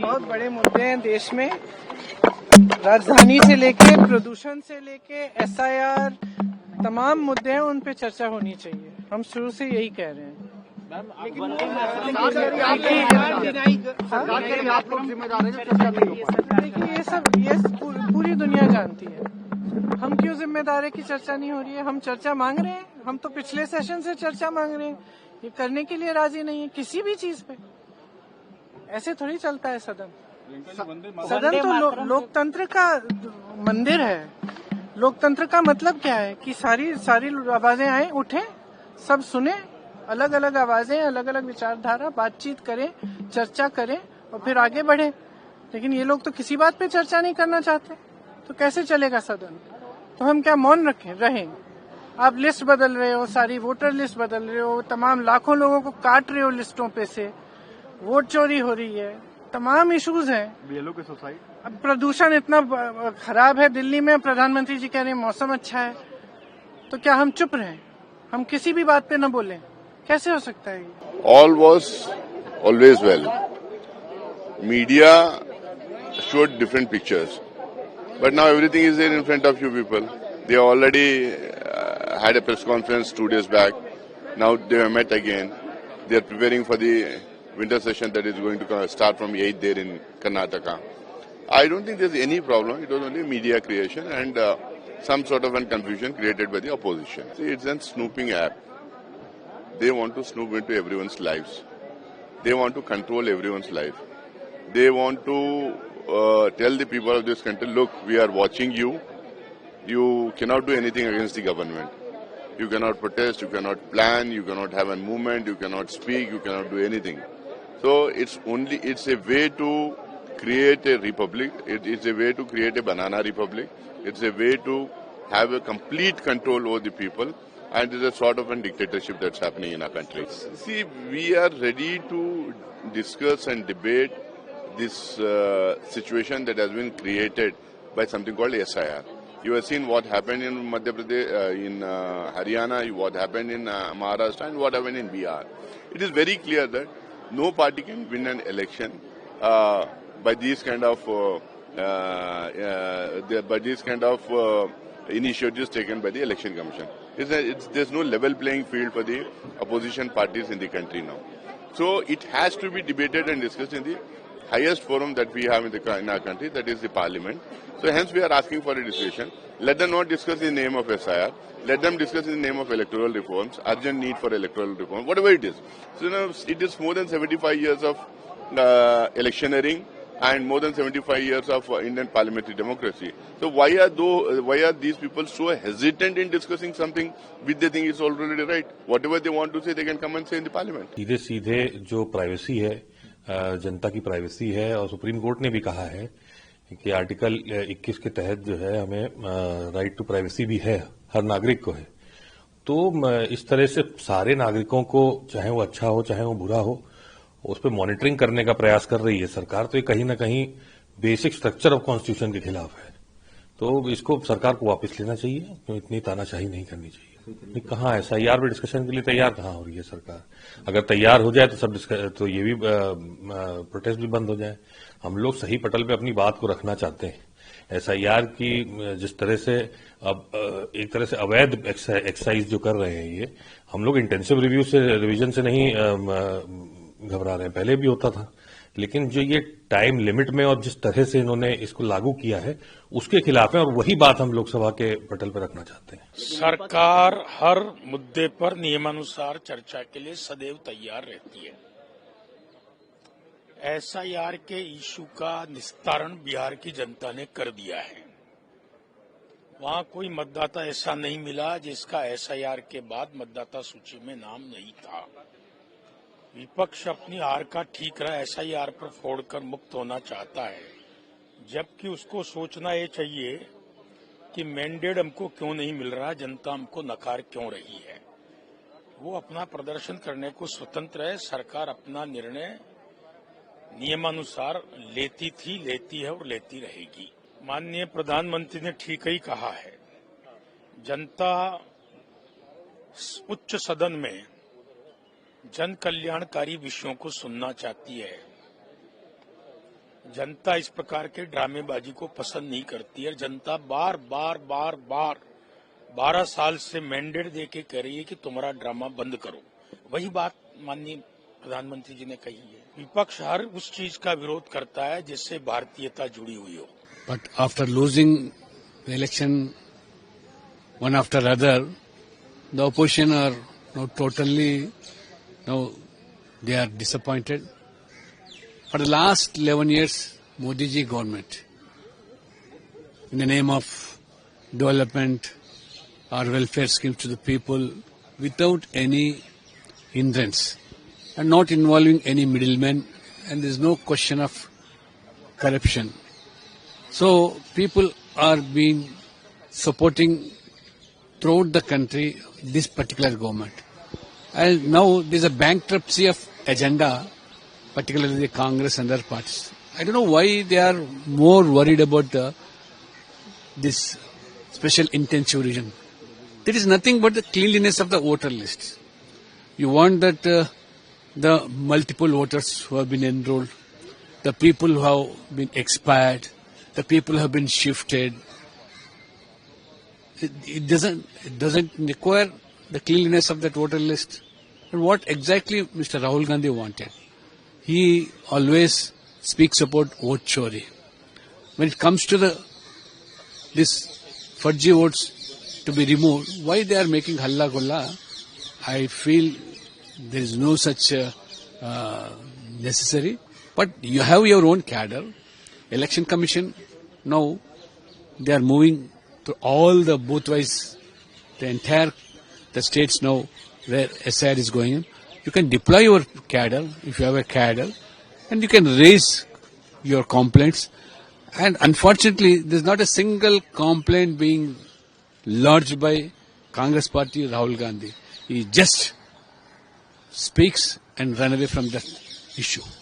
बहुत बड़े मुद्दे हैं देश में, राजधानी से लेके प्रदूषण से लेके एसआईआर, तमाम मुद्दे हैं, उन पे चर्चा होनी चाहिए। हम शुरू से यही कह रहे हैं। लेकिन आप लोग जिम्मेदार हैं, चर्चा नहीं हो पाई। देखिए ये पूरी दुनिया जानती है। हम क्यों जिम्मेदार है कि चर्चा नहीं हो रही है? हम चर्चा मांग रहे हैं, हम तो पिछले सेशन से चर्चा मांग रहे हैं, ये करने के लिए राजी नहीं है किसी भी चीज पे। ऐसे थोड़ी चलता है सदन। सदन तो लोकतंत्र का मंदिर है। लोकतंत्र का मतलब क्या है कि सारी आवाजें आए, उठे, सब सुने, अलग अलग आवाजें, अलग अलग विचारधारा, बातचीत करें, चर्चा करें और फिर आगे बढ़े। लेकिन ये लोग तो किसी बात पे चर्चा नहीं करना चाहते, तो कैसे चलेगा सदन? तो हम क्या मौन रहें? आप लिस्ट बदल रहे हो, सारी वोटर लिस्ट बदल रहे हो, तमाम लाखों लोगों को काट रहे हो लिस्टों पे से, वोट चोरी हो रही है, तमाम इश्यूज हैं। बीएलओ की सोसाइटी, अब प्रदूषण इतना खराब है दिल्ली में, प्रधानमंत्री जी कह रहे हैं मौसम अच्छा है, तो क्या हम चुप रहें? हम किसी भी बात पे न बोलें? कैसे हो सकता है? All was always well. Media showed different pictures, but now everything is there in front of you people. They already had a press conference 2 days back. Now they have met again. They are preparing for the winter session that is going to start from 8th there in Karnataka. I don't think there's any problem. It was only media creation and some sort of confusion created by the opposition. See, it's a snooping app. They want to snoop into everyone's lives. They want to control everyone's life. They want to tell the people of this country, look, we are watching you. You cannot do anything against the government. You cannot protest, you cannot plan, you cannot have a movement, you cannot speak, you cannot do anything. So it's a way to create a republic. It's a way to create a banana republic. It's a way to have a complete control over the people. And there's a sort of a dictatorship that's happening in our country. See, we are ready to discuss and debate this situation that has been created by something called SIR. You have seen what happened in Madhya Pradesh, in Haryana, what happened in Maharashtra, and what happened in Bihar. It is very clear that no party can win an election by these kind of initiatives taken by the Election Commission. There's no level playing field for the opposition parties in the country now. So it has to be debated and discussed in the highest forum that we have in our country, that is the Parliament. So hence we are asking for a decision. Let them not discuss in the name of SIR. Let them discuss in the name of electoral reforms, urgent need for electoral reform, whatever it is. So it is more than 75 years of electioneering and more than 75 years of Indian parliamentary democracy. So why are these people so hesitant in discussing something which they think is already right? Whatever they want to say, they can come and say in the parliament. सीधे जो privacy है, जनता की privacy है, और supreme court ने भी कहा है कि आर्टिकल 21 के तहत जो है हमें राइट टू प्राइवेसी भी है, हर नागरिक को है। तो इस तरह से सारे नागरिकों को, चाहे वो अच्छा हो चाहे वो बुरा हो, उस पर मॉनिटरिंग करने का प्रयास कर रही है सरकार। तो ये कहीं ना कहीं बेसिक स्ट्रक्चर ऑफ कॉन्स्टिट्यूशन के खिलाफ है। तो इसको सरकार को वापस लेना चाहिए, तो इतनी तानाशाही नहीं करनी चाहिए। कहाँ SIR पे डिस्कशन के लिए तैयार कहाँ हो रही है सरकार? अगर तैयार हो जाए तो ये भी प्रोटेस्ट भी बंद हो जाए। हम लोग सही पटल पे अपनी बात को रखना चाहते हैं। SIR की जिस तरह से अब एक तरह से अवैध एक्साइज जो कर रहे हैं, ये हम लोग इंटेंसिव रिवीजन से नहीं घबरा रहे हैं, पहले भी होता था, लेकिन जो ये टाइम लिमिट में और जिस तरह से इन्होंने इसको लागू किया है उसके खिलाफ है, और वही बात हम लोकसभा के पटल पर रखना चाहते हैं। सरकार हर मुद्दे पर नियमानुसार चर्चा के लिए सदैव तैयार रहती है। SIR के इशू का निस्तारण बिहार की जनता ने कर दिया है। वहां कोई मतदाता ऐसा नहीं मिला जिसका SIR के बाद मतदाता सूची में नाम नहीं था। विपक्ष अपनी हार का ठीक रहा SIR पर फोड़कर मुक्त होना चाहता है, जबकि उसको सोचना ये चाहिए कि मैंडेट हमको क्यों नहीं मिल रहा, जनता हमको नकार क्यों रही है। वो अपना प्रदर्शन करने को स्वतंत्र है। सरकार अपना निर्णय नियमानुसार लेती थी, लेती है और लेती रहेगी। माननीय प्रधानमंत्री ने ठीक ही कहा है, जनता उच्च सदन में जन कल्याणकारी विषयों को सुनना चाहती है। जनता इस प्रकार के ड्रामेबाजी को पसंद नहीं करती है। जनता बार बार 12 साल से मैंडेट देके कह रही है कि तुम्हारा ड्रामा बंद करो। वही बात माननीय प्रधानमंत्री जी ने कही है। विपक्ष हर उस चीज का विरोध करता है जिससे भारतीयता जुड़ी हुई हो। But after losing the election one after other, the opposition are now they are disappointed. For the last 11 years, Modi ji government, in the name of development or welfare schemes to the people, without any hindrance and not involving any middlemen, and there is no question of corruption. So people are being supporting throughout the country this particular government. And now there is a bankruptcy of agenda, particularly the Congress and other parties. I don't know why they are more worried about this special intensive region. There is nothing but the cleanliness of the voter list. You want that the multiple voters who have been enrolled, the people who have been expired, the people who have been shifted. It doesn't require the cleanliness of that voter list. And what exactly Mr. Rahul Gandhi wanted? He always speaks about vote chori. When it comes to this fudgy votes to be removed, why they are making halla gulla? I feel there is no such necessary. But you have your own cadre. Election Commission, now they are moving to all the booth-wise, the states now where SIR is going in. You can deploy your cadre, if you have a cadre, and you can raise your complaints. And unfortunately, there is not a single complaint being lodged by Congress Party Rahul Gandhi. He just speaks and run away from that issue.